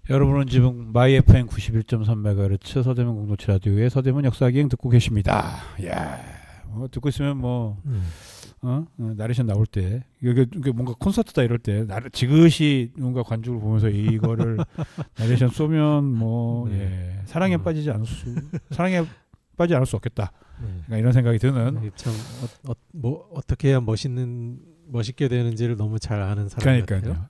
여러분은 지금 마이 FM 91.3MHz 서대문 공동체 라디오의 서대문 역사기행 듣고 계십니다. 야, 듣고 있으면 나레이션 나올 때 이게 뭔가 콘서트다 이럴 때 지그시 누군가 관중을 보면서 이거를 나레이션 쏘면 사랑에 빠지지 않을 수 없겠다. 그러니까 이런 생각이 드는. 참 어떻게 해야 멋있게 되는지를 너무 잘 아는 사람 같아요.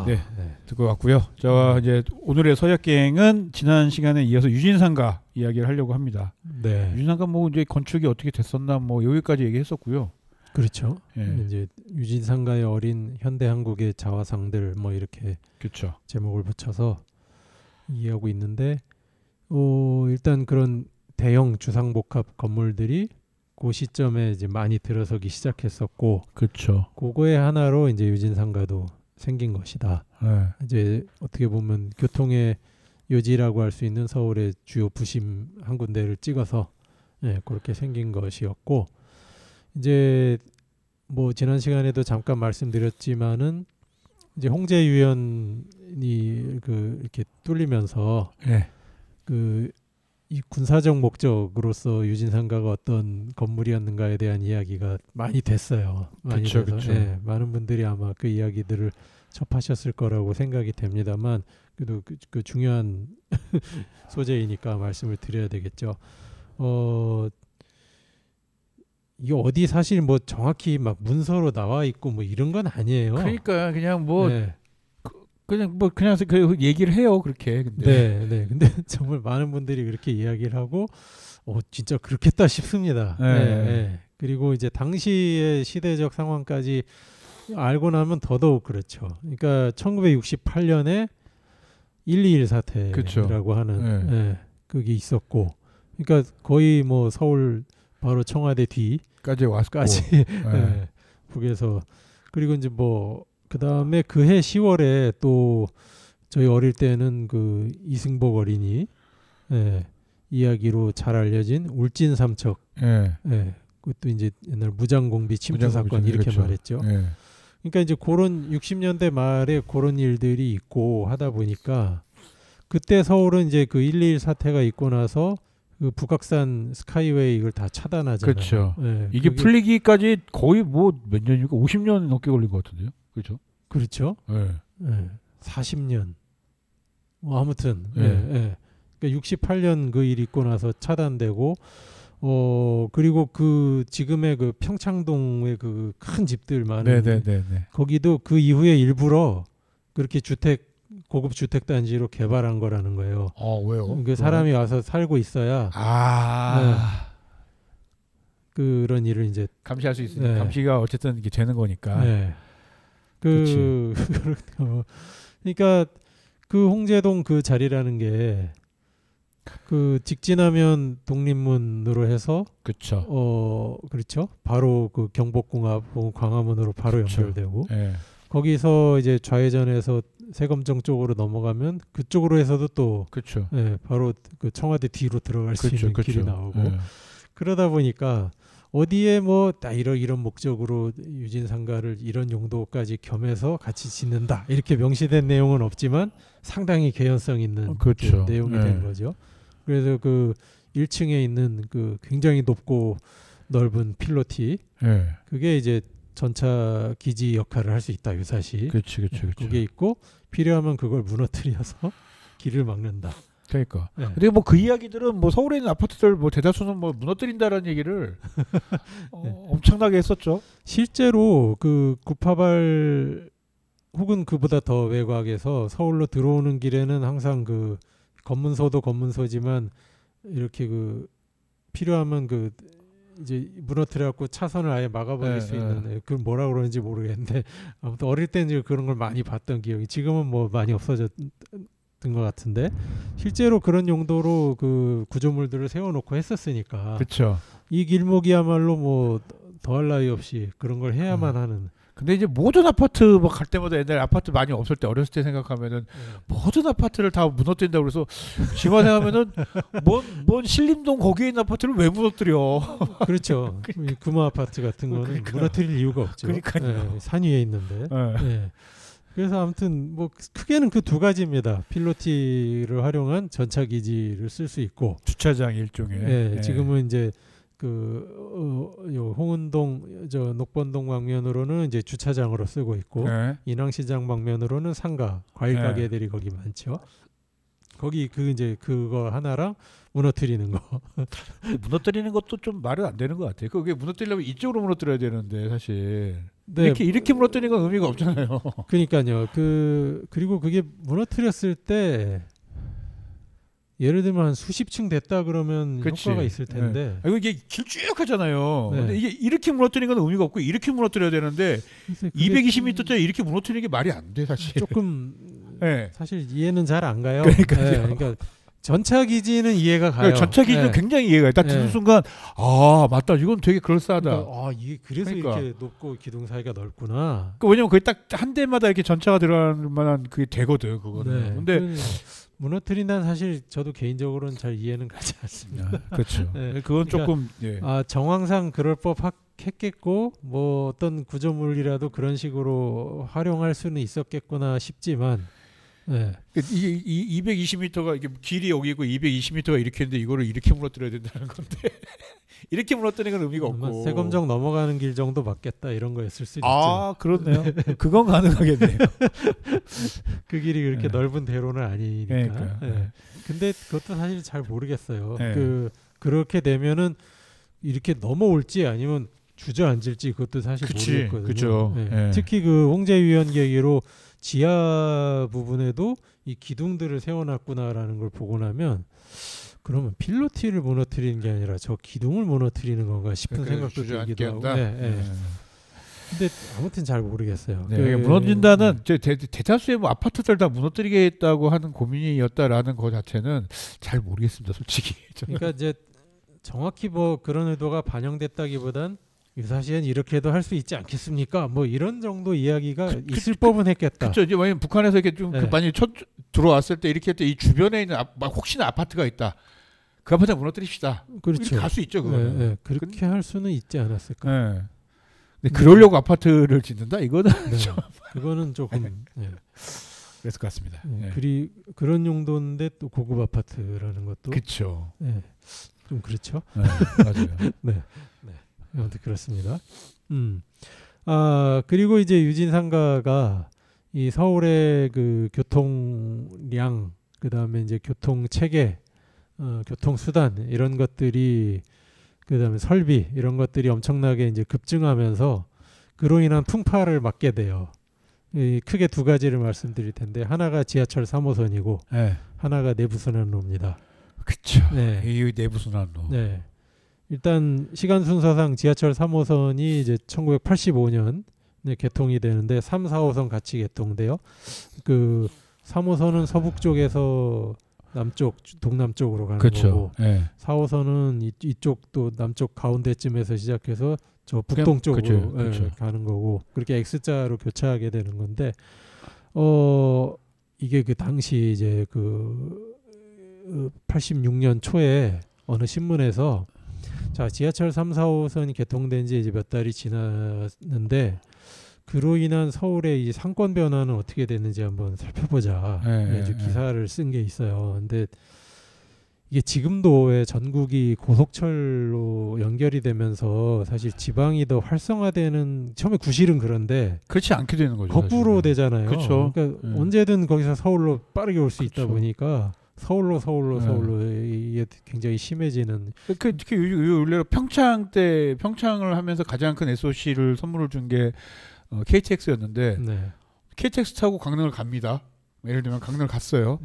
네, 듣고 왔고요. 저 이제 오늘의 서역기행은 지난 시간에 이어서 유진상가 이야기를 하려고 합니다. 네. 유진상가 이제 건축이 어떻게 됐었나 여기까지 얘기했었고요. 그렇죠. 이제 유진상가의 어린 현대 한국의 자화상들 이렇게 그렇죠. 제목을 붙여서 이해하고 있는데, 일단 그런 대형 주상복합 건물들이 그 시점에 이제 많이 들어서기 시작했었고, 그렇죠. 그거의 하나로 이제 유진상가도 생긴 것이다. 이제 어떻게 보면 교통의 요지라고 할 수 있는 서울의 주요 부심 한 군데를 찍어서 그렇게 생긴 것이었고, 이제 지난 시간에도 잠깐 말씀드렸지만은 이제 홍제유연이 이렇게 뚫리면서 이 군사적 목적으로서 유진상가가 어떤 건물이었는가에 대한 이야기가 많이 됐어요. 그렇죠. 많은 분들이 아마 그 이야기들을 접하셨을 거라고 생각이 됩니다만, 그래도 그 중요한 소재이니까 말씀을 드려야 되겠죠. 이게 어디 사실 정확히 막 문서로 나와 있고 이런 건 아니에요. 그러니까 그냥 그냥 그 얘기를 해요. 그렇게. 근데 정말 많은 분들이 그렇게 이야기를 하고 진짜 그렇겠다 싶습니다. 그리고 이제 당시의 시대적 상황까지 알고 나면 더더욱 그렇죠. 그러니까 1968년에 121 사태라고 그렇죠. 하는 그게 있었고, 그러니까 거의 서울 바로 청와대 뒤까지 왔고 북에서, 그리고 이제 그 다음에 그해 10월에 또 저희 어릴 때는 그 이승복 어린이 이야기로 잘 알려진 울진 삼척, 그것도 이제 옛날 무장공비 침투 사건 이렇게 그렇죠. 말했죠. 그러니까 이제 그런 60년대 말에 그런 일들이 있고 하다 보니까, 그때 서울은 이제 그 121 사태가 있고 나서 그 북악산 스카이웨이 이걸 다 차단하잖아요. 그렇죠. 이게 풀리기까지 거의 몇 년이니까 50년 넘게 걸린 것 같은데요. 그렇죠. 그렇죠. 40년. 아무튼 그러니까 68년 그 일 있고 나서 차단되고, 그리고 그 지금의 그 평창동의 그 큰 집들 많은 거기도 그 이후에 일부러 그렇게 고급 주택 단지로 개발한 거라는 거예요. 왜요? 그 사람이 와서 살고 있어야 그런 일을 이제 감시할 수 있으니까. 감시가 어쨌든 이게 되는 거니까. 그러니까 그 홍제동 그 자리라는 게 그 직진하면 독립문으로 해서 그렇죠. 그렇죠. 바로 그 경복궁 앞 광화문으로 바로 연결되고, 거기서 이제 좌회전해서 세검정 쪽으로 넘어가면 그쪽으로 해서도 또 바로 그 청와대 뒤로 들어갈 수 있는 길이 나오고, 그러다 보니까 어디에 다 이런 목적으로 유진상가를 이런 용도까지 겸해서 같이 짓는다 이렇게 명시된 내용은 없지만 상당히 개연성 있는 그 내용이 된 거죠. 그래서 그 1층에 있는 그 굉장히 높고 넓은 필로티, 그게 이제 전차 기지 역할을 할 수 있다, 유사시. 그렇죠. 그게 있고, 필요하면 그걸 무너뜨려서 길을 막는다. 그러니까. 근데 그 이야기들은 서울에 있는 아파트들 대다수는 무너뜨린다라는 얘기를 엄청나게 했었죠. 실제로 그 구파발 혹은 그보다 더 외곽에서 서울로 들어오는 길에는 항상 그 검문소도 검문소지만 이렇게 그 필요하면 그 이제 무너뜨려갖고 차선을 아예 막아버릴 수 있는, 그걸 뭐라 그러는지 모르겠는데, 아무튼 어릴 때는 그런 걸 많이 봤던 기억이, 지금은 많이 없어졌던 것 같은데, 실제로 그런 용도로 그 구조물들을 세워놓고 했었으니까. 그렇죠. 이 길목이야말로 더할 나위 없이 그런 걸 해야만 하는. 근데 이제 모든 아파트 갈 때마다 옛날 아파트 많이 없을 때 어렸을 때 생각하면은 모든 아파트를 다 무너뜨린다고 그래서 지금 생각하면은 뭔 신림동 거기에 있는 아파트를 왜 무너뜨려? 그렇죠. 금호 아파트 같은 거는 무너뜨릴 이유가 없죠. 그러니까요. 산 위에 있는데. 그래서 아무튼 뭐 크게는 그 두 가지입니다. 필로티를 활용한 전차 기지를 쓸 수 있고 주차장 일종의. 예, 지금은 이제 요 홍은동 저 녹번동 방면으로는 이제 주차장으로 쓰고 있고 인왕시장 방면으로는 상가 과일 가게들이 거기 많죠. 거기 이제 그거 하나랑 무너뜨리는 거. 무너뜨리는 것도 좀 말은 안 되는 것 같아요. 그게 무너뜨리려면 이쪽으로 무너뜨려야 되는데 사실 네. 이렇게 무너뜨리는 건 의미가 없잖아요. 그러니까요. 그리고 그게 무너뜨렸을 때 예를 들면 한 수십 층 됐다 그러면 그치. 효과가 있을 텐데. 네. 이게 길쭉하잖아요. 네. 근데 이게 이렇게 무너뜨리는 건 의미가 없고 이렇게 무너뜨려야 되는데 220m짜리 이렇게 무너뜨리는 게 말이 안 돼 사실. 조금 사실 이해는 잘 안 가요. 그러니까 전차 기지는 이해가 가요. 전차 기지는 굉장히 이해가 딱 듣는 순간 맞다. 이건 되게 그럴싸하다. 그러니까, 이게 그래서 이렇게 높고 기둥 사이가 넓구나. 왜냐면 거기 딱 한 대마다 이렇게 전차가 들어갈 만한 그게 되거든 그거는. 근데 무너뜨린다는 사실 저도 개인적으로는 잘 이해는 가지 않습니다. 그렇죠. 그건 그러니까, 조금 정황상 그럴 법했겠고 뭐 어떤 구조물이라도 그런 식으로 활용할 수는 있었겠구나 싶지만 이 220m가 이게 길이 여기고 220m가 이렇게 있는데 이거를 이렇게 무너뜨려야 된다는 건데 이렇게 무너뜨리는 건 의미가 없고 세검정 넘어가는 길 정도 맞겠다 이런 거였을 수도 있죠. 그렇네요. 그건 가능하겠네요. 그 길이 그렇게 넓은 대로는 아니니까. 근데 그것도 사실 잘 모르겠어요. 그렇게 되면은 이렇게 넘어올지 아니면 주저앉을지 그것도 사실 모르겠거든요. 그쵸. 특히 그 홍제 위원 계기로 지하 부분에도 이 기둥들을 세워놨구나라는 걸 보고 나면 그러면 필로티를 무너뜨리는 게 아니라 저 기둥을 무너뜨리는 건가 싶은 생각도 들기도 하고. 근데 아무튼 잘 모르겠어요. 무너진다는 대다수의 뭐 아파트들 다 무너뜨리겠다고 하는 고민이었다라는 거 자체는 잘 모르겠습니다, 솔직히. 그러니까 이제 정확히 뭐 그런 의도가 반영됐다기보단 유사시엔 이렇게도 할 수 있지 않겠습니까? 뭐 이런 정도 이야기가 있을 법은 했겠다. 그렇죠. 이제 만약 북한에서 이렇게 좀 만약 들어왔을 때 이렇게 할 때 이 주변에 있는 혹시나 아파트가 있다. 그 아파트 무너뜨립시다. 그렇죠. 갈 수 있죠, 그거는. 그렇게 할 수는 있지 않았을까. 근데 그러려고 아파트를 짓는다? 이거는 그거는 조금 그랬을 것 같습니다. 그런 용도인데 또 고급 아파트라는 것도 그렇죠. 좀 그렇죠. 맞아요. 아무튼 그렇습니다. 그리고 이제 유진상가가 이 서울의 그 교통량, 그 다음에 이제 교통 체계, 교통 수단 이런 것들이, 그 다음에 설비 이런 것들이 엄청나게 이제 급증하면서 그로 인한 풍파를 맞게 돼요. 크게 두 가지를 말씀드릴 텐데 하나가 지하철 3호선이고 하나가 내부순환로입니다. 그렇죠. 이 내부순환로. 일단 시간 순서상 지하철 3호선이 이제 1985년 개통이 되는데 3, 4호선 같이 개통돼요. 그 3호선은 서북 쪽에서 남쪽, 동남쪽으로 가는 거고 4호선은 이쪽도 남쪽 가운데쯤에서 시작해서 저 북동 쪽으로 가는 거고 그렇게 X자로 교차하게 되는 건데 이게 그 당시 이제 그 86년 초에 어느 신문에서 자, 지하철 3, 4호선이 개통된 지 이제 몇 달이 지났는데 그로 인한 서울의 이 상권 변화는 어떻게 됐는지 한번 살펴보자. 아주 기사를 쓴 게 있어요. 근데 이게 지금도 전국이 고속철로 연결이 되면서 사실 지방이 더 활성화되는 처음에 구실은 그런데 그렇지 않게 되는 거죠. 거꾸로 사실은. 되잖아요. 그쵸. 그러니까 언제든 거기서 서울로 빠르게 올 수 있다 보니까 서울로 이게 굉장히 심해지는. 특히 원래 평창을 하면서 가장 큰 SOC를 선물을 준 게 KTX였는데 KTX 타고 강릉을 갑니다. 예를 들면 강릉을 갔어요.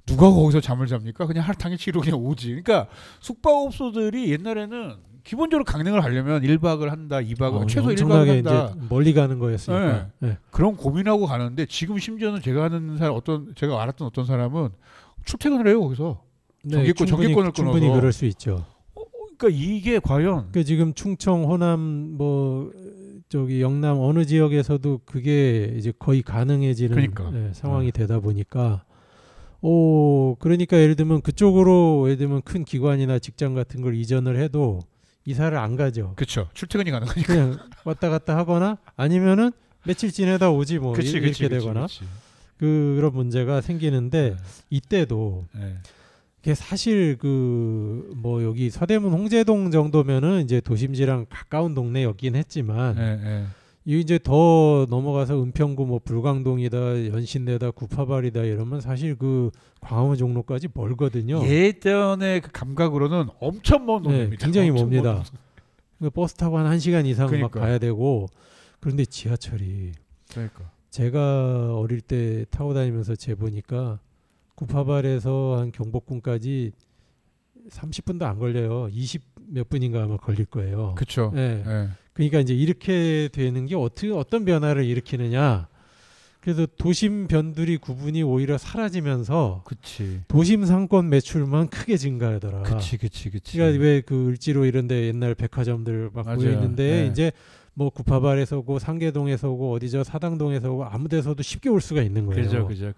누가 거기서 잠을 잡니까? 그냥 하루 당일치기로 그냥 오지. 그러니까 숙박업소들이 옛날에는 기본적으로 강릉을 가려면 1박을 한다, 2박을 최소 1박을 한다. 이제 멀리 가는 거였으니까. 그런 고민하고 가는데 지금 심지어는 제가 알았던 어떤 사람은 출퇴근을 해요 거기서. 전기권을 끊어서. 충분히 그럴 수 있죠. 그러니까 이게 과연. 그러니까 지금 충청, 호남, 저기 영남 어느 지역에서도 그게 이제 거의 가능해지는 상황이 되다 보니까. 그러니까 예를 들면 그쪽으로 큰 기관이나 직장 같은 걸 이전을 해도 이사를 안 가죠. 그렇죠. 출퇴근이 가능하니까. 그냥 왔다 갔다 하거나 아니면은 며칠 지내다 오지 뭐 이렇게 되거나 그런 문제가 생기는데 이때도 그게 사실 그 뭐 여기 서대문 홍제동 정도면은 이제 도심지랑 가까운 동네였긴 했지만 이 이제 더 넘어가서 은평구 뭐 불광동이다 연신내다 구파발이다 이러면 사실 그 광화문 종로까지 멀거든요. 예전의 그 감각으로는 엄청 먼 동네입니다. 굉장히 멉니다. 버스 타고 한 1시간 이상 막 가야 되고 그런데 지하철이 제가 어릴 때 타고 다니면서 재보니까 구파발에서 한 경복궁까지 30분도 안 걸려요. 20 몇 분인가 아마 걸릴 거예요. 그렇죠. 그러니까 이제 이렇게 되는 게 어떤 변화를 일으키느냐. 그래서 도심 변두리 구분이 오히려 사라지면서 도심 상권 매출만 크게 증가하더라. 그러니까 왜 그 을지로 이런데 옛날 백화점들 막 모여 있는데 이제 뭐 구파발에서 오고 상계동에서 오고 어디죠 사당동에서 오고 아무 데서도 쉽게 올 수가 있는 거예요. 그죠.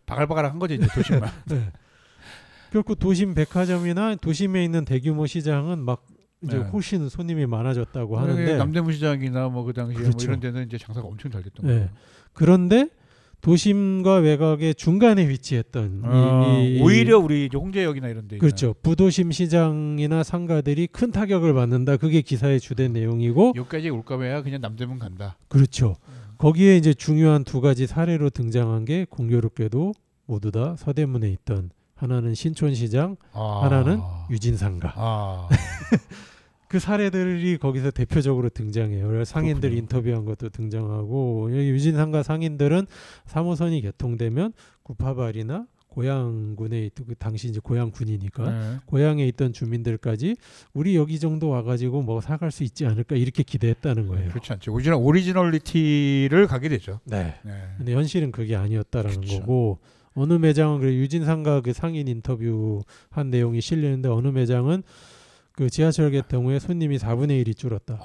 바글바글한 거지 이제 도심만. 그렇고 도심 백화점이나 도심에 있는 대규모 시장은 막 이제 훨씬 손님이 많아졌다고 하는데 남대문 시장이나 뭐 그 당시에 뭐 이런 데는 이제 장사가 엄청 잘 됐던 거예요. 그런데 도심과 외곽의 중간에 위치했던 오히려 우리 홍제역이나 이런 데 그렇죠. 부도심 시장이나 상가들이 큰 타격을 받는다. 그게 기사의 주된 내용이고 여기까지 올까 봐야 그냥 남대문 간다. 그렇죠. 거기에 이제 중요한 두 가지 사례로 등장한 게 공교롭게도 모두 다 서대문에 있던 하나는 신촌시장, 하나는 유진상가. 그 사례들이 거기서 대표적으로 등장해요. 상인들 인터뷰한 것도 등장하고 유진상가 상인들은 3호선이 개통되면 구파발이나 고양군에 있던 그 당시 이제 고양군이니까 고양에 있던 주민들까지 우리 여기 정도 와가지고 뭐 사갈 수 있지 않을까 이렇게 기대했다는 거예요. 그렇지 않죠. 오리지널리티를 가게 되죠. 근데 현실은 그게 아니었다라는 거고. 어느 매장은 그 유진상가 그 상인 인터뷰 한 내용이 실리는데 어느 매장은 그 지하철 개통 후에 손님이 4분의 1이 줄었다.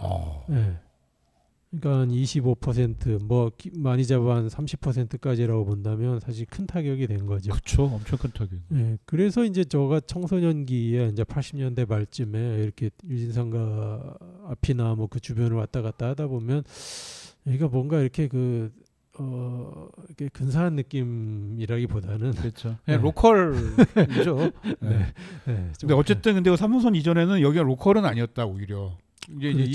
그러니까 한 25% 뭐 많이 잡아 한 30%까지라고 본다면 사실 큰 타격이 된 거죠. 그렇죠. 엄청 큰 타격. 그래서 이제 저가 청소년기에 이제 80년대 말쯤에 이렇게 유진상가 앞이나 뭐 그 주변을 왔다 갔다 하다 보면 여기가 뭔가 이렇게 이렇게 근사한 느낌이라기보다는 그렇죠. 그냥 로컬이죠. 근데 어쨌든 근데 3호선 이전에는 여기가 로컬은 아니었다 오히려. 이제 이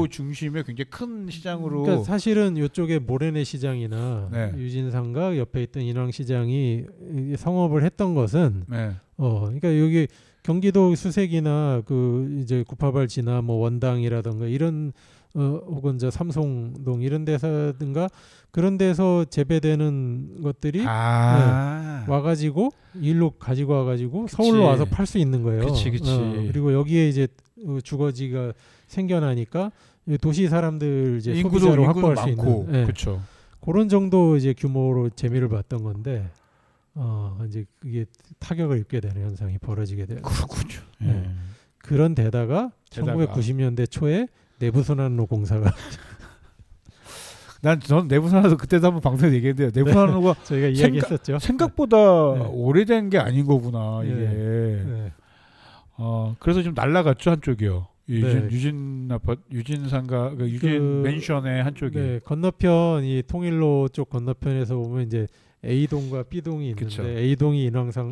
중심에 굉장히 큰 시장으로. 그러니까 사실은 이쪽에 모래내 시장이나 유진상가 옆에 있던 인왕시장이 성업을 했던 것은 그러니까 여기 경기도 수색이나 그 이제 구파발 지나 뭐 원당이라든가 이런 혹은 저 삼송동 이런 데서든가 그런 데서 재배되는 것들이 와가지고 일로 가지고 와가지고 서울로 와서 팔 수 있는 거예요. 그리고 여기에 이제 주거지가 생겨나니까 도시 사람들 이제 소비자로 확보할 수 있는 그런 정도 이제 규모로 재미를 봤던 건데 이제 그게 타격을 입게 되는 현상이 벌어지게 돼요. 그렇군요. 그런 데다가 1990년대 초에 내부순환로 공사가 전 내부순환로 그때도 한번 방송에서 얘기했는데 내부순환로가 저희가 이야기했었죠. 생각보다 오래된 게 아닌 거구나 이게. 그래서 좀 날라갔죠 한쪽이요. 유진 유진상가 유진 맨션의 한쪽이. 건너편 이 통일로 쪽 건너편에서 보면 이제 A동과 B동이 있는데 A동이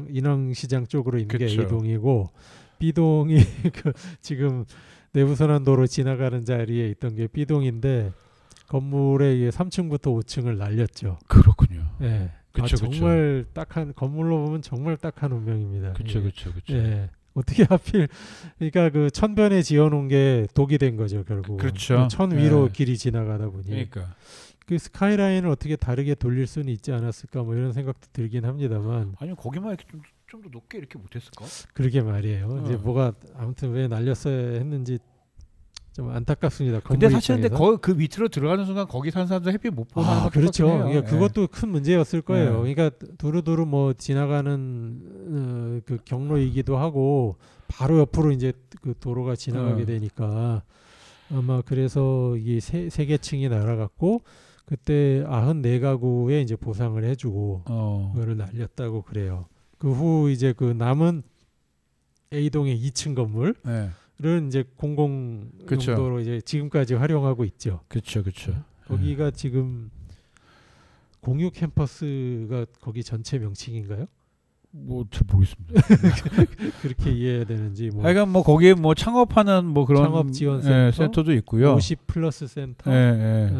인왕시장 쪽으로 있는 게 A동이고 B동이 지금 내부순환도로 지나가는 자리에 있던 게 B동인데 건물의 3층부터 5층을 날렸죠. 그렇군요. 정말 딱한 건물로 보면 정말 딱한 운명입니다. 그렇죠. 어떻게 하필 그러니까 그 천변에 지어놓은 게 독이 된 거죠 결국. 그렇죠. 천 위로 길이 지나가다 보니. 그러니까. 그 스카이라인을 어떻게 다르게 돌릴 수는 있지 않았을까 뭐 이런 생각도 들긴 합니다만. 아니요 거기만 이렇게 좀 더 높게 이렇게 못했을까? 그러게 말이에요. 이제 뭐가 아무튼 왜 날렸어야 했는지 좀 안타깝습니다. 근데 사실 근데 그 밑으로 들어가는 순간 거기 사는 사람들 햇빛 못 보는 것 그렇죠. 그러니까 그것도 큰 문제였을 거예요. 그러니까 두루두루 뭐 지나가는 그 경로이기도 하고 바로 옆으로 이제 그 도로가 지나가게 되니까 아마 그래서 이 세 개층이 날아갔고 그때 94가구에 이제 보상을 해주고 그거를 날렸다고 그래요. 그 후 이제 그 남은 A동의 2층 건물은 이제 공공 용도로 이제 지금까지 활용하고 있죠. 그렇죠. 거기가 지금 공유 캠퍼스가 거기 전체 명칭인가요? 뭐 잘 모르겠습니다. 그렇게 이해해야 되는지 뭐. 그러니까 뭐 거기에 뭐 창업하는 뭐 그런 창업 지원 센터, 예, 센터도 있고요. 50 플러스 센터. 예, 예.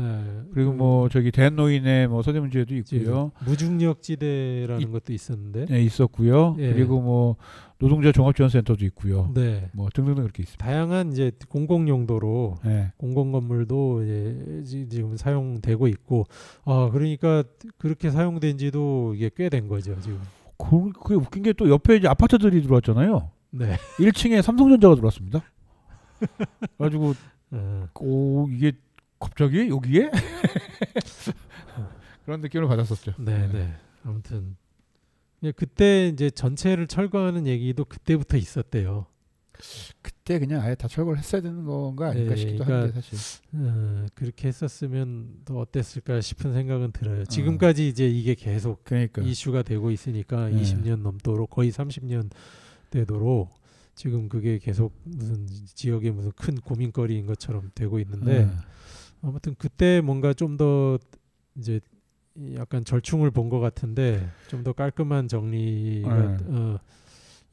그리고 뭐 저기 대한노인의 뭐 서대문지에도 있고요. 무중력지대라는 것도 있었는데. 네, 있었고요. 예. 그리고 뭐 노동자 종합지원센터도 있고요. 네. 뭐 등등등 그렇게 있습니다. 다양한 이제 공공 용도로 네. 공공 건물도 이제 지금 사용되고 있고, 그러니까 그렇게 사용된지도 이게 꽤 된 거죠 지금. 그게 웃긴 게 또 옆에 이제 아파트들이 들어왔잖아요. 네. 1층에 삼성전자가 들어왔습니다. 그래가지고 오 이게 갑자기 여기에 그런 느낌을 받았었죠. 네, 네. 아무튼 그때 이제 전체를 철거하는 얘기도 그때부터 있었대요. 그때 그냥 아예 다 철거를 했어야 되는 건가 아닌가 싶기도 한데 사실. 그렇게 했었으면 더 어땠을까 싶은 생각은 들어요. 지금까지 이제 이게 계속 그러니까. 이슈가 되고 있으니까 20년 넘도록 거의 30년 되도록 지금 그게 계속 무슨 지역의 무슨 큰 고민거리인 것처럼 되고 있는데 아무튼 그때 뭔가 좀 더 이제 약간 절충을 본 것 같은데 좀 더 깔끔한 정리가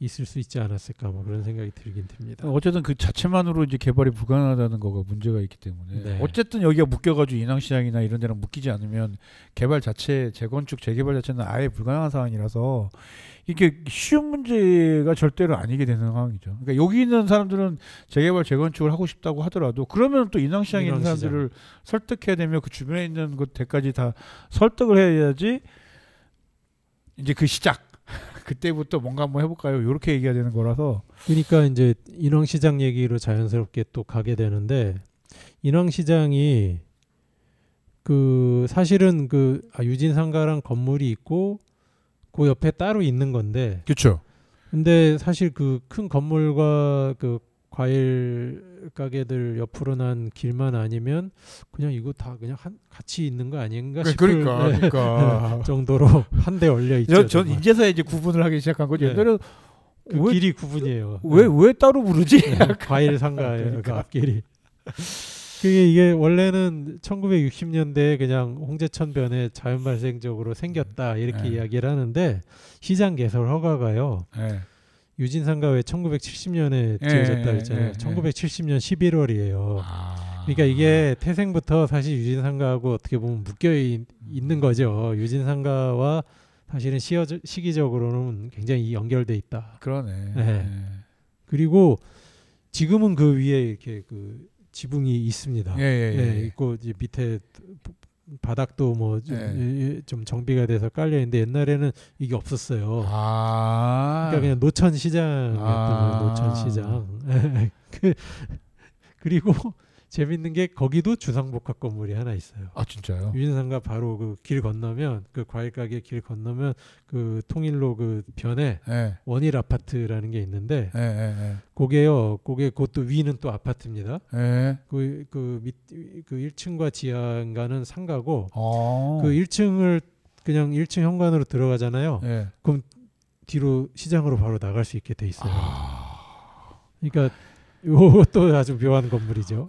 있을 수 있지 않았을까 뭐 그런 생각이 들긴 듭니다. 어쨌든 그 자체만으로 이제 개발이 불가능하다는 거가 문제가 있기 때문에 네. 어쨌든 여기가 묶여가지고 인왕시장이나 이런 데랑 묶이지 않으면 개발 자체, 재건축, 재개발 자체는 아예 불가능한 상황이라서 이게 쉬운 문제가 절대로 아니게 되는 상황이죠. 그러니까 여기 있는 사람들은 재개발, 재건축을 하고 싶다고 하더라도 그러면 또 인왕시장에 있는 사람들을 설득해야 되며 그 주변에 있는 곳들까지 다 설득을 해야지 이제 그 시작. 그때부터 뭔가 한번 해볼까요? 이렇게 얘기해야 되는 거라서. 그러니까 이제 인왕시장 얘기로 자연스럽게 또 가게 되는데 인왕시장이 그 사실은 그 유진상가랑 건물이 있고 그 옆에 따로 있는 건데. 그렇죠. 근데 사실 그 큰 건물과 그 과일 가게들 옆으로 난 길만 아니면 그냥 이거 다 그냥 같이 있는 거 아닌가 싶을 그러니까. 정도로 한 대 얼려 있죠. 전 이제서야 이제 구분을 하기 시작한 거죠. 옛날에는 그 길이 구분이에요. 왜 따로 부르지? 과일 상가예요. 그 앞길이. 이게 원래는 1960년대에 그냥 홍제천변에 자연 발생적으로 생겼다 이렇게 이야기를 하는데 시장 개설 허가가요. 유진상가 왜 1970년에 지어졌다 그랬잖아요. 1970년 11월이에요. 그러니까 이게 태생부터 사실 유진상가하고 어떻게 보면 묶여 있는 거죠. 유진상가와 사실은 시기적으로는 굉장히 연결돼 있다. 그러네. 네. 그리고 지금은 그 위에 이렇게 그 지붕이 있습니다. 있고 이제 밑에 바닥도 뭐 좀 정비가 돼서 깔려 있는데 옛날에는 이게 없었어요. 그러니까 그냥 노천 시장이었던 노천 시장. 그리고 재밌는 게 거기도 주상복합 건물이 하나 있어요. 아 진짜요? 유진상가 바로 그 길 건너면 그 과일 가게 길 건너면 그 통일로 그 변에 원일 아파트라는 게 있는데 그것도 위는 또 아파트입니다. 그 1층과 지하인가는 상가고 그 1층을 그냥 1층 현관으로 들어가잖아요. 그럼 뒤로 시장으로 바로 나갈 수 있게 돼 있어요. 그러니까 이것도 아주 묘한 건물이죠.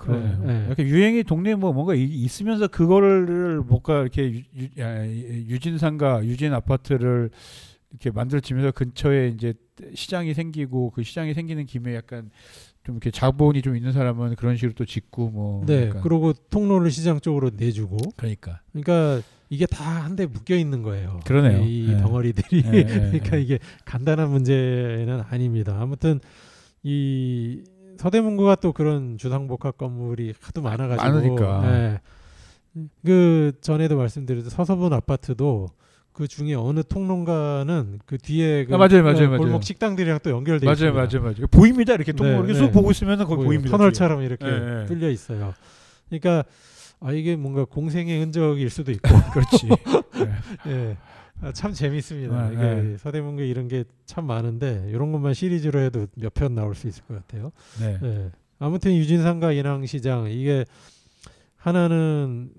이렇게 유행이 동네에 뭐 뭔가 있으면서 그거를 뭔가 이렇게 유진상가, 유진 아파트를 이렇게 만들어지면서 근처에 이제 시장이 생기고 그 시장이 생기는 김에 약간 좀 이렇게 자본이 좀 있는 사람은 그런 식으로 또 짓고 뭐. 네. 그리고 통로를 시장 쪽으로 내주고. 그러니까 이게 다 한데 묶여 있는 거예요. 그러네요. 이 덩어리들이. 그러니까 이게 간단한 문제는 아닙니다. 아무튼 이 서대문구가 또 그런 주상복합 건물이 하도 많아가지고 그 전에도 말씀드렸듯이 서서분 아파트도 그 중에 어느 통로가는 그 뒤에 그 맞아요. 골목 식당들이랑 또 연결돼 있어요. 맞아요. 보입니다. 이렇게 통로 이렇게 쑥 보고 있으면 거기 보입니다. 터널처럼 이렇게 뚫려 있어요. 그러니까 이게 뭔가 공생의 흔적일 수도 있고 그렇지. 참 재밌습니다. 서대문구에 이런 게 참 많은데 이런 것만 시리즈로 해도 몇 편 나올 수 있을 것 같아요. 아무튼 유진상가 인왕시장 이게 하나는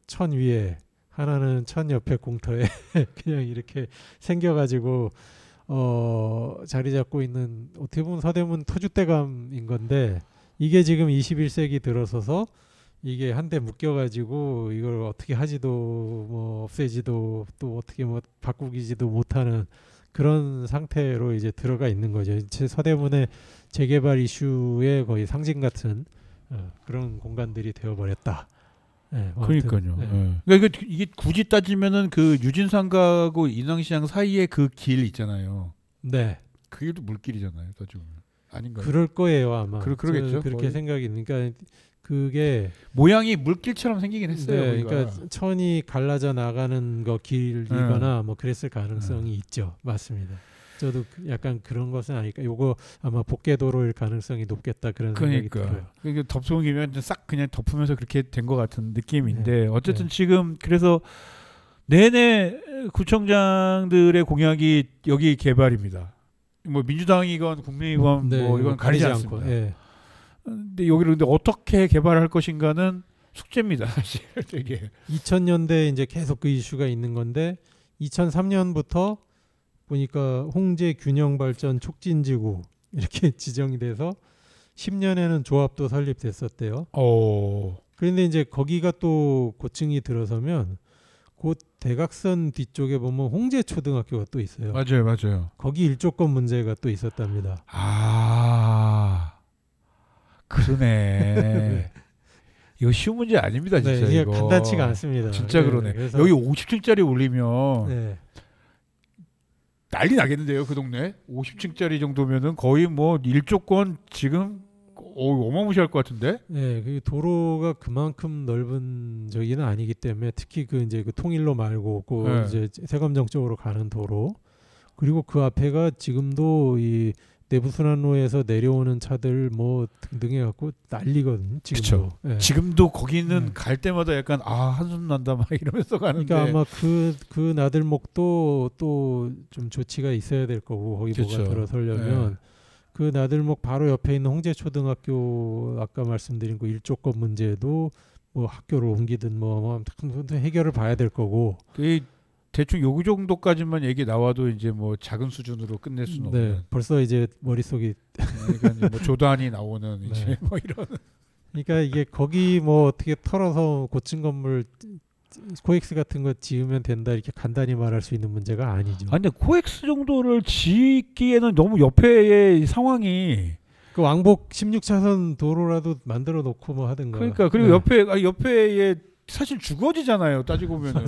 천 위에 하나는 천 옆에 공터에 그냥 이렇게 생겨가지고 자리 잡고 있는 어떻게 보면 서대문 터줏대감인 건데 이게 지금 21세기 들어서서 이게 한데 묶여가지고 이걸 어떻게 하지도 뭐 없애지도 또 어떻게 뭐 바꾸기지도 못하는 그런 상태로 이제 들어가 있는 거죠. 서대문의 재개발 이슈의 거의 상징 같은 그런 공간들이 되어버렸다. 네, 그러니까요. 네. 그러니까 이게 굳이 따지면은 그 유진상가하고 인왕시장 사이에 그 길 있잖아요. 네. 그 길도 물길이잖아요. 따지면 아닌가요? 그럴 거예요 아마. 그러겠죠. 그렇게 거의. 생각이. 그러니까 그게 모양이 물길처럼 생기긴 했어요. 네, 그러니까 천이 갈라져 나가는 거 길이거나 뭐 그랬을 가능성이 있죠. 맞습니다. 저도 약간 그런 것은 아닐까. 요거 아마 복개도로일 가능성이 높겠다 그런 생각이 들어요. 그러니까 덮으면 싹 그냥 덮으면서 그렇게 된 것 같은 느낌인데 어쨌든 지금 그래서 내내 구청장들의 공약이 여기 개발입니다. 뭐 민주당이건 국민이건 뭐 이건 가리지 않습니다. 근데 여기를 근데 어떻게 개발할 것인가는 숙제입니다. 사실 되게 2000년대 이제 계속 그 이슈가 있는 건데 2003년부터 보니까 홍제 균형 발전 촉진지구 이렇게 지정이 돼서 10년에는 조합도 설립됐었대요. 그런데 이제 거기가 또 고층이 들어서면 곧 대각선 뒤쪽에 보면 홍제 초등학교가 또 있어요. 맞아요. 거기 일조권 문제가 또 있었답니다. 그러네. 이거 쉬운 문제 아닙니다, 진짜. 네, 이거 간단치가 않습니다. 진짜 그러네. 여기 50층짜리 올리면 난리 나겠는데요, 그 동네. 50층짜리 정도면은 거의 뭐 일조권 지금 어마무시할 것 같은데. 네, 그 도로가 그만큼 넓은 저기는 아니기 때문에 특히 그 이제 그 통일로 말고 그 이제 세검정 쪽으로 가는 도로 그리고 그 앞에가 지금도 이 내부순환로에서 내려오는 차들 뭐 등등 해갖고 난리거든요. 지금도. 네. 지금도 거기는 갈 때마다 약간 한숨 난다 막 이러면서 가는데. 그러니까 아마 그 나들목도 또 좀 조치가 있어야 될 거고 거기 뭐가 들어서려면 그 나들목 바로 옆에 있는 홍제초등학교 아까 말씀드린 그 일조권 문제도 뭐 학교를 옮기든 뭐 해결을 봐야 될 거고. 대충 요 정도까지만 얘기 나와도 이제 뭐 작은 수준으로 끝낼 수는 없는. 벌써 이제 머릿속이 그러니까 이제 뭐 조단이 나오는 이제 뭐 이런. 그러니까 이게 거기 뭐 어떻게 털어서 고층 건물 코엑스 같은 거 지으면 된다 이렇게 간단히 말할 수 있는 문제가 아니죠. 근데 코엑스 정도를 짓기에는 너무 옆에의 상황이 그 왕복 16차선 도로라도 만들어 놓고 뭐 하든가. 그러니까 그리고 옆에의 사실 주거지잖아요. 따지고 보면은.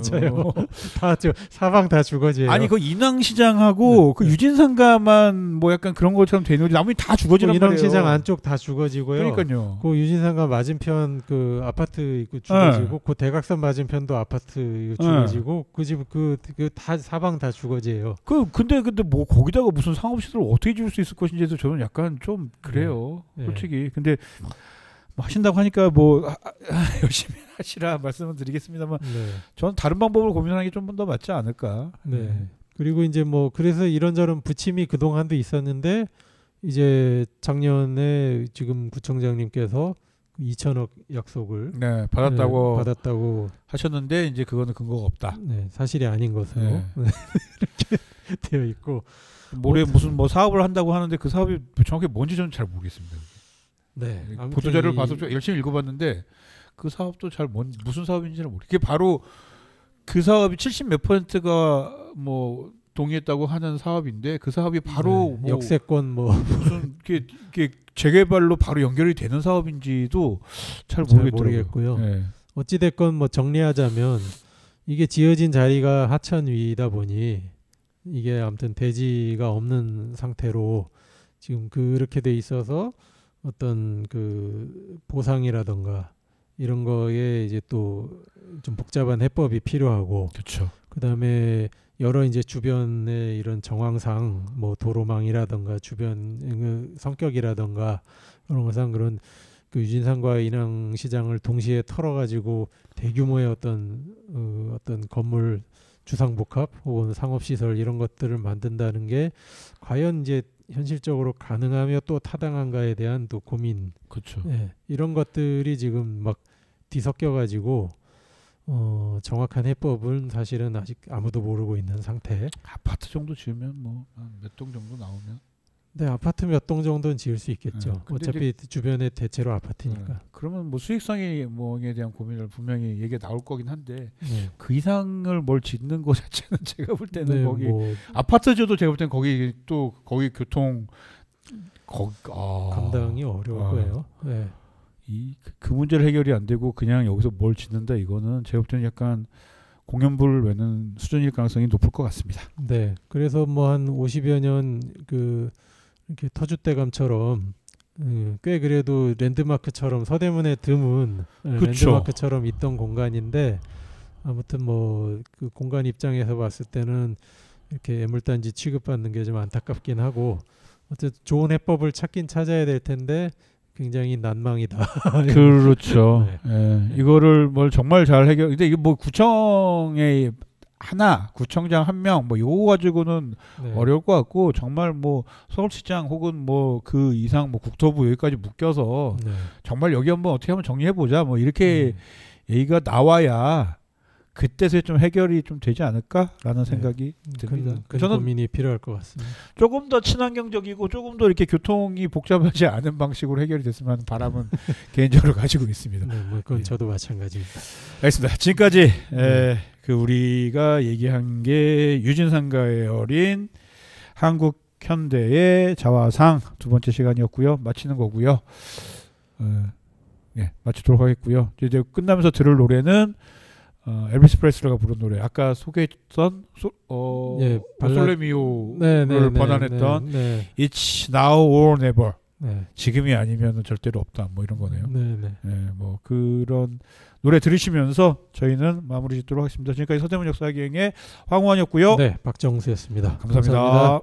맞아요. 사방 다 주거지예요. 아니 그 인왕시장하고 그 유진상가만 뭐 약간 그런 것처럼 되는 나머지 다 주거지란 말이에요. 인왕시장 안쪽 다 주거지고요. 그러니까요. 그 유진상가 맞은편 그 아파트 있고 주거지고 그 대각선 맞은편도 아파트 주거지고 그 집 그 다 사방 다 주거지예요. 근데 뭐 거기다가 무슨 상업시설을 어떻게 지을 수 있을 것인지에서 저는 약간 좀 그래요. 솔직히. 근데 뭐 하신다고 하니까 뭐 열심히 하시라 말씀을 드리겠습니다만 저는 다른 방법을 고민하는 게 좀 더 맞지 않을까. 그리고 이제 뭐 그래서 이런저런 부침이 그동안도 있었는데 이제 작년에 지금 구청장님께서 2천억 약속을 받았다고 하셨는데 이제 그거는 근거가 없다. 사실이 아닌 것으로 이렇게 되어 있고 무슨 뭐 사업을 한다고 하는데 그 사업이 정확히 뭔지 저는 잘 모르겠습니다. 보도자료를 봐서 좀 열심히 읽어봤는데 그 사업도 잘 무슨 사업인지는 모르겠어요. 그게 바로 그 사업이 70몇 %가 뭐 동의했다고 하는 사업인데 그 사업이 바로 뭐 역세권 뭐 무슨 이게 재개발로 바로 연결이 되는 사업인지도 잘 모르겠고요. 어찌 됐건 뭐 정리하자면 이게 지어진 자리가 하천 위이다 보니 이게 아무튼 대지가 없는 상태로 지금 그렇게 돼 있어서 어떤 그 보상이라던가 이런 거에 이제 또 좀 복잡한 해법이 필요하고, 그다음에 여러 이제 주변의 이런 정황상 뭐 도로망이라던가 주변 성격이라던가 그런 것상 그런 그 유진상과 인왕시장을 동시에 털어가지고 대규모의 어떤 건물 주상복합 혹은 상업시설 이런 것들을 만든다는 게 과연 이제 현실적으로 가능하며 또 타당한가에 대한 또 고민, 이런 것들이 지금 막 뒤섞여가지고 정확한 해법은 사실은 아직 아무도 모르고 있는 상태. 아파트 정도 지으면 뭐 몇 동 정도 나오면 네, 아파트 몇 동 정도는 지을 수 있겠죠. 어차피 주변에 대체로 아파트니까. 그러면 뭐 수익성이 뭐에 대한 고민을 분명히 얘기가 나올 거긴 한데 그 이상을 뭘 짓는 거 자체는 제가 볼 때는 거기 뭐 아파트 지어도 제가 볼 때는 거기 교통 감당이 어려울 거예요. 네. 그 문제를 해결이 안 되고 그냥 여기서 뭘 짓는다 이거는 제가 볼 때는 약간 공연불 외는 수준일 가능성이 높을 것 같습니다. 네, 그래서 뭐 한 50여 년 이렇게 터줏대감처럼 꽤 그래도 랜드마크처럼 서대문에 드문 랜드마크처럼 있던 공간인데 아무튼 뭐 그 공간 입장에서 봤을 때는 이렇게 애물단지 취급받는 게 좀 안타깝긴 하고 어쨌든 좋은 해법을 찾긴 찾아야 될 텐데 굉장히 난망이다. 그렇죠. 네. 이거를 뭘 정말 잘 해결. 근데 이게 뭐 구청의 구청장 한 명 뭐 요거 가지고는 어려울 것 같고 정말 뭐 서울시장 혹은 뭐 그 이상 뭐 국토부 여기까지 묶여서 정말 여기 한번 어떻게 한번 정리해 보자 뭐 이렇게 얘기가 나와야 그때서 좀 해결이 좀 되지 않을까라는 생각이 듭니다. 저는 고민이 필요할 것 같습니다. 조금 더 친환경적이고 조금 더 이렇게 교통이 복잡하지 않은 방식으로 해결이 됐으면 하는 바람은 개인적으로 가지고 있습니다. 네, 뭐 그건 저도 마찬가지입니다. 알겠습니다. 지금까지 그 우리가 얘기한 게 유진상가의 어린 한국 현대의 자화상 두 번째 시간이었고요. 마치는 거고요. 마치도록 하겠고요. 이제 끝나면서 들을 노래는 엘비스 프레슬리가 부른 노래 아까 소개했던 솔레미오를 번안했던 It's Now or Never 지금이 아니면 절대로 없다 뭐 이런 거네요. 뭐 그런 노래 들으시면서 저희는 마무리 짓도록 하겠습니다. 지금까지 서대문 역사기행의 황우환이었고요. 박정수였습니다. 감사합니다.